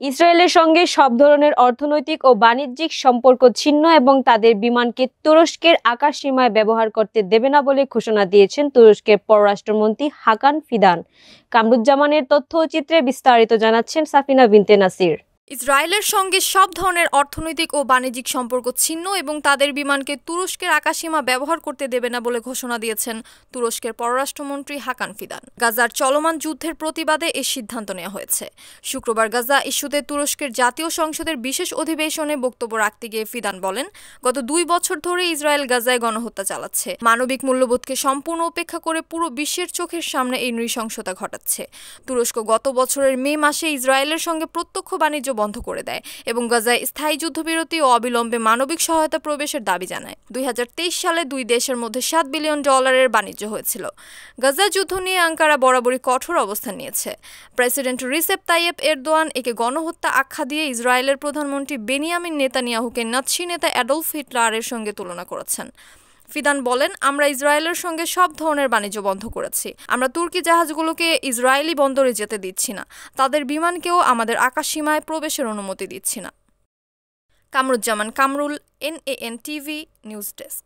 ইসরায়েলের সঙ্গে সব ধরনের অর্থনৈতিক ও বাণিজ্যিক সম্পর্ক ছিন্ন এবং তাদের বিমানকে তুরস্কের আকাশসীমায় ব্যবহার করতে দেবে না বলে ঘোষণা দিয়েছেন তুরস্কের পররাষ্ট্রমন্ত্রী হাকান ফিদান। কামরুজ্জামানের তথ্য ও চিত্রে বিস্তারিত জানাচ্ছেন সাফিনা বিনতে নাসির। ইসরায়েলের সঙ্গে সব ধরনের অর্থনৈতিক ও বাণিজ্যিক সম্পর্ক ছিন্ন এবং তাদের বিমানকে তুরস্কের আকাশসীমা ব্যবহার করতে দেবে না বলে ঘোষণা দিয়েছেন তুরস্কের পররাষ্ট্রমন্ত্রী হাকান ফিদান। গাজার চলমান যুদ্ধের প্রতিবাদে এই সিদ্ধান্ত নেওয়া হয়েছে। শুক্রবার গাজা ইস্যুতে তুরস্কের জাতীয় সংসদের বিশেষ অধিবেশনে বক্তব্য রাখতে গিয়ে ফিদান বলেন, গত 2 বছর ধরে ইসরায়েল গাজায় গণহত্যা চালাচ্ছে, মানবিক মূল্যবোধকে সম্পূর্ণ উপেক্ষা করে পুরো বিশ্বের চোখের সামনে এই নৃশংসতা ঘটাচ্ছে। তুরস্ক গত বছরের মে মাসে ইসরায়েলের সঙ্গে প্রত্যক্ষ বাণিজ্য বন্ধ করে দেয় এবং গাজায় স্থায়ী যুদ্ধবিরতি ও অবিলম্বে মানবিক সহায়তা প্রবেশের দাবি জানায়। 2023 সালে দুই দেশের মধ্যে $7 বিলিয়ন বাণিজ্য হয়েছিল। গাজা যুদ্ধ নিয়ে আঙ্কারা বরাবরই কঠোর অবস্থান নিয়েছে। প্রেসিডেন্ট রিসেপ তাইয়েপ এরদোয়ান একে গণহত্যা আখ্যা দিয়ে ইসরায়েলের প্রধানমন্ত্রী বেনিয়ামিন নেতানিয়াহুকে নাৎসি নেতা অ্যাডলফ হিটলারের সঙ্গে তুলনা করেছেন। ফিদান বলেন, আমরা ইসরায়েলের সঙ্গে সব ধরনের বাণিজ্য বন্ধ করেছি। আমরা তুর্কি জাহাজগুলোকে ইসরায়েলি বন্দরে যেতে দিচ্ছি না, তাদের বিমানকেও আমাদের আকাশসীমায় প্রবেশের অনুমতি দিচ্ছি না। Kamruzzaman Kamrul, NAN TV news desk.